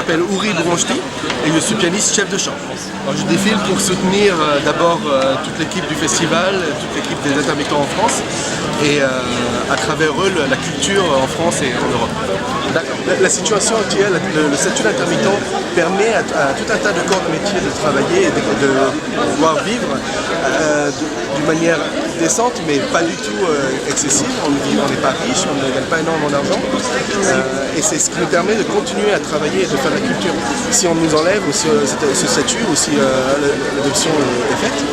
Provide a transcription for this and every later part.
m'appelle Ouri Bouranchti et je suis pianiste chef de chant. Alors, je défile pour soutenir d'abord toute l'équipe du festival, toute l'équipe des intermittents en France et à travers eux la culture en France et en Europe. La situation actuelle, le statut d'intermittent permet à tout un tas de corps de métier de travailler et de pouvoir vivre d'une manière décente mais pas du tout excessive. On n'est pas riche, on ne gagne pas énormément d'argent et c'est ce qui nous permet de continuer à travailler et de faire de la culture. Si on nous enlève ce statut ou si l'adoption est faite,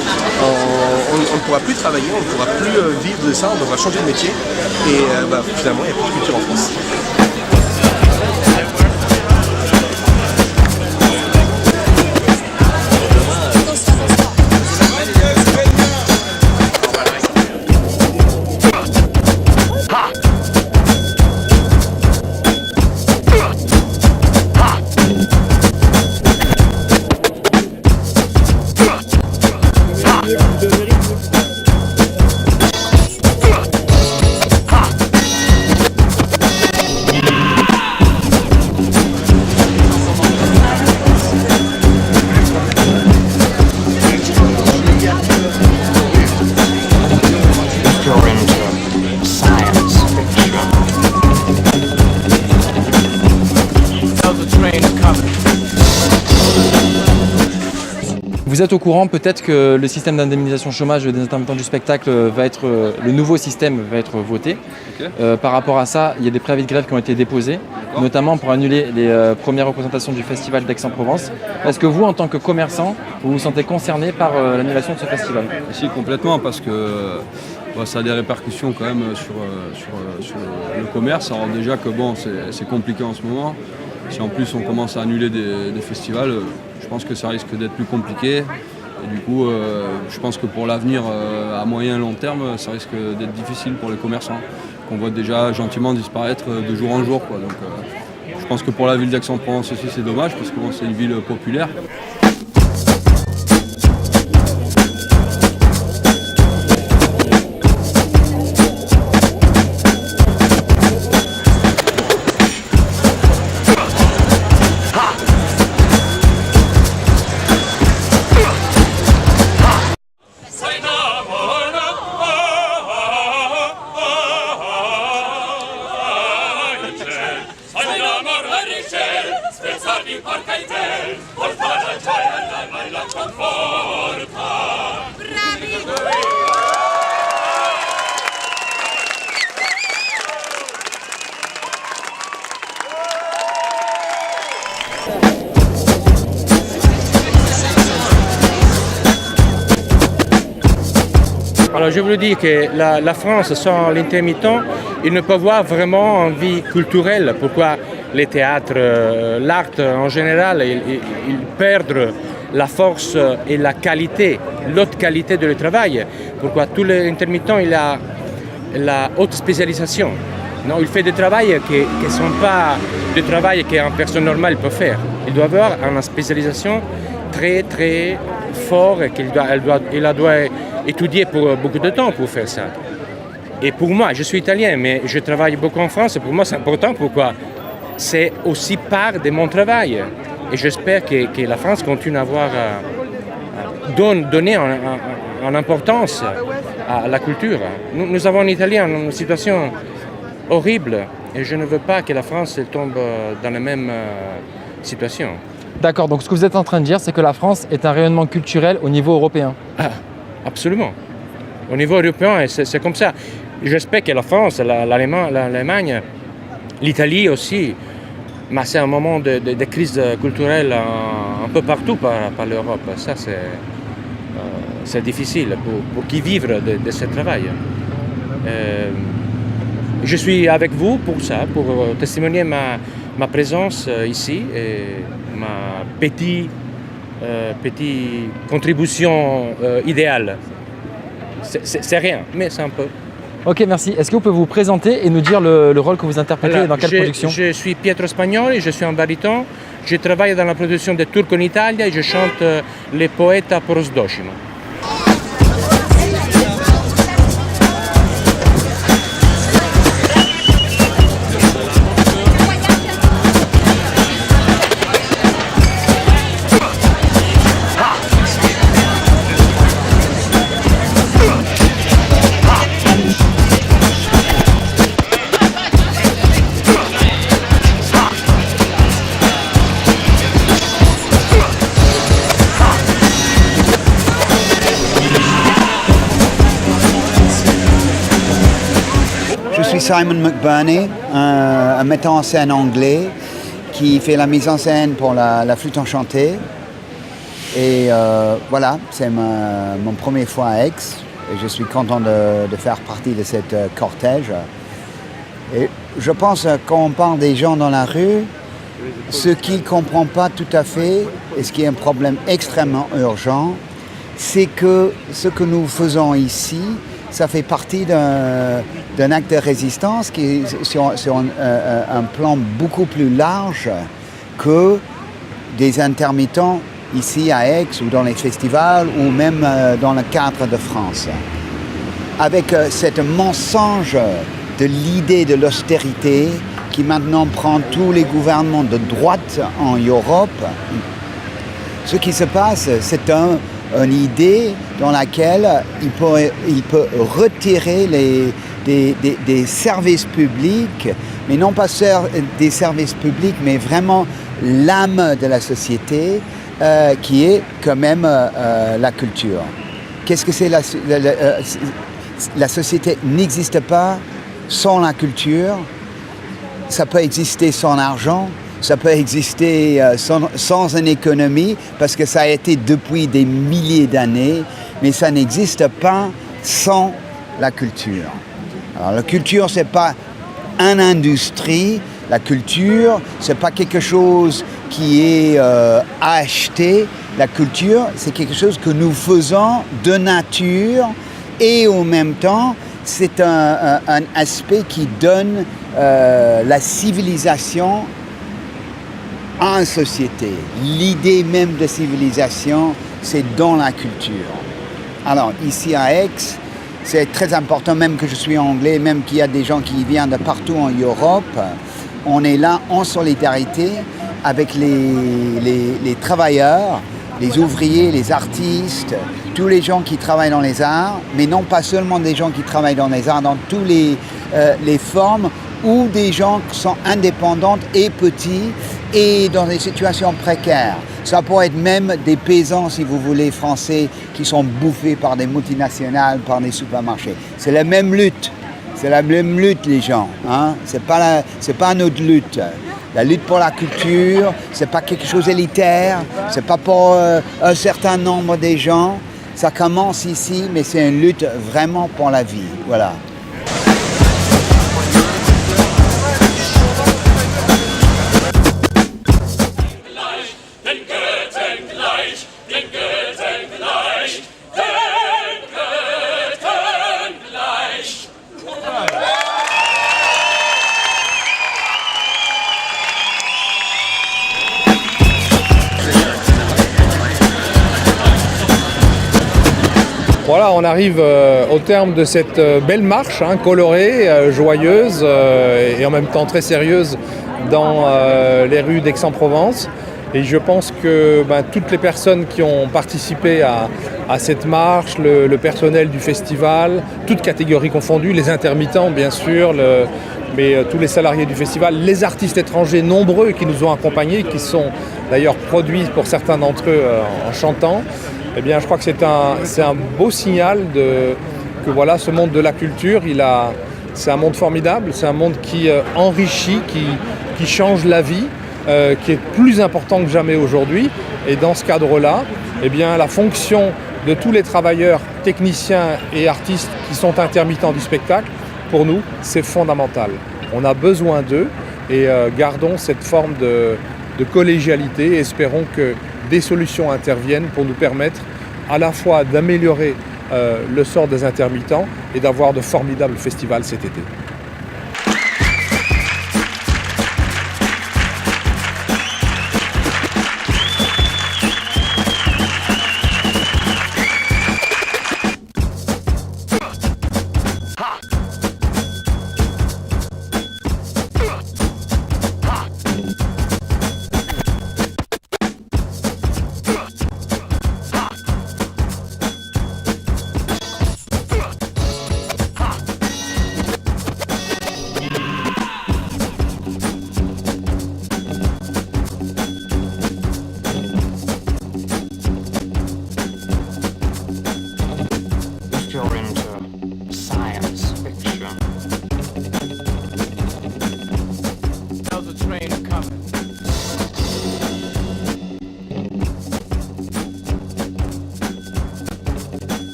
on ne pourra plus travailler, on ne pourra plus vivre de ça, on devra changer de métier et finalement il n'y a plus de culture en France. Vous êtes au courant peut-être que le système d'indemnisation chômage des intermittents du spectacle va être, le nouveau système va être voté. Okay. Par rapport à ça, il y a des préavis de grève qui ont été déposés, notamment pour annuler les premières représentations du festival d'Aix-en-Provence. Est-ce que vous, en tant que commerçant, vous vous sentez concerné par l'annulation de ce festival? Si, complètement, parce que ça a des répercussions quand même sur le commerce. Alors déjà que bon, c'est compliqué en ce moment. Si en plus on commence à annuler des festivals, je pense que ça risque d'être plus compliqué. Et du coup, je pense que pour l'avenir, à moyen et long terme, ça risque d'être difficile pour les commerçants, qu'on voit déjà gentiment disparaître de jour en jour, quoi. Donc, je pense que pour la ville d'Aix-en-Provence aussi, c'est dommage, parce que bon, c'est une ville populaire. Alors je veux dire que la France, sans l'intermittent, il ne peut avoir vraiment une vie culturelle. Pourquoi les théâtres, l'art en général, ils perdent la force et la qualité, l'haute qualité de le travail. Pourquoi tout l'intermittent, il a la haute spécialisation. Non, il fait des travaux qui ne sont pas des travaux qu'une personne normale peut faire. Il doit avoir une spécialisation très très forte et il doit étudier pour beaucoup de temps pour faire ça. Et pour moi, je suis italien, mais je travaille beaucoup en France. Pour moi, c'est important. Pourquoi? C'est aussi part de mon travail. Et j'espère que la France continue à donner en importance à la culture. Nous avons en Italie une situation horrible et je ne veux pas que la France tombe dans la même situation. D'accord, donc ce que vous êtes en train de dire, c'est que la France est un rayonnement culturel au niveau européen. Ah, absolument. Au niveau européen, c'est comme ça. J'espère que la France, l'Allemagne, l'Italie aussi, mais c'est un moment de crise culturelle un peu partout par l'Europe. Ça, c'est difficile pour qui vivre de ce travail. Je suis avec vous pour ça, pour témoigner ma présence ici et ma petite contribution idéale. C'est rien, mais c'est un peu. Ok, merci. Est-ce que vous pouvez vous présenter et nous dire le rôle que vous interprétez dans quelle production? Je suis Pietro Spagnoli, je suis un baryton. Je travaille dans la production de Turco en Italie et je chante les poètes Porosdoshima. Simon McBurney, un metteur en scène anglais qui fait la mise en scène pour la flûte enchantée. Et voilà, c'est mon première fois à Aix et je suis content de faire partie de cette cortège. Et je pense quand on parle des gens dans la rue, ce qu'ils ne comprennent pas tout à fait, et ce qui est un problème extrêmement urgent, c'est que ce que nous faisons ici, ça fait partie d'un acte de résistance qui est sur un plan beaucoup plus large que des intermittents ici à Aix ou dans les festivals ou même dans le cadre de France. Avec ce mensonge de l'idée de l'austérité qui maintenant prend tous les gouvernements de droite en Europe, ce qui se passe, c'est une idée dans laquelle il peut retirer des services publics, mais non pas des services publics, mais vraiment l'âme de la société, qui est quand même la culture. Qu'est-ce que c'est la société n'existe pas sans la culture. Ça peut exister sans argent, ça peut exister sans une économie, parce que ça a été depuis des milliers d'années, mais ça n'existe pas sans la culture. Alors la culture, ce n'est pas une industrie, la culture, ce n'est pas quelque chose qui est acheté. La culture, c'est quelque chose que nous faisons de nature et en même temps, c'est un aspect qui donne la civilisation à une société. L'idée même de civilisation, c'est dans la culture. Alors ici à Aix, c'est très important, même que je suis anglais, même qu'il y a des gens qui viennent de partout en Europe, on est là en solidarité avec les travailleurs, les ouvriers, les artistes, tous les gens qui travaillent dans les arts, mais non pas seulement des gens qui travaillent dans les arts, dans toutes les formes, ou des gens qui sont indépendants et petits et dans des situations précaires. Ça pourrait être même des paysans, si vous voulez, français, qui sont bouffés par des multinationales, par des supermarchés. C'est la même lutte. C'est la même lutte, les gens. Hein? C'est pas notre lutte. La lutte pour la culture, c'est pas quelque chose élitaire, c'est pas pour un certain nombre de gens. Ça commence ici, mais c'est une lutte vraiment pour la vie. Voilà. Voilà, on arrive au terme de cette belle marche, colorée, joyeuse et en même temps très sérieuse dans les rues d'Aix-en-Provence. Et je pense que toutes les personnes qui ont participé à cette marche, le personnel du festival, toutes catégories confondues, les intermittents bien sûr, mais tous les salariés du festival, les artistes étrangers nombreux qui nous ont accompagnés, qui sont d'ailleurs produits pour certains d'entre eux en chantant. Eh bien, je crois que c'est un beau signal que voilà, ce monde de la culture, c'est un monde formidable, c'est un monde qui enrichit, qui change la vie, qui est plus important que jamais aujourd'hui. Et dans ce cadre-là, eh bien, la fonction de tous les travailleurs, techniciens et artistes qui sont intermittents du spectacle, pour nous, c'est fondamental. On a besoin d'eux et gardons cette forme de collégialité et espérons que des solutions interviennent pour nous permettre à la fois d'améliorer le sort des intermittents et d'avoir de formidables festivals cet été.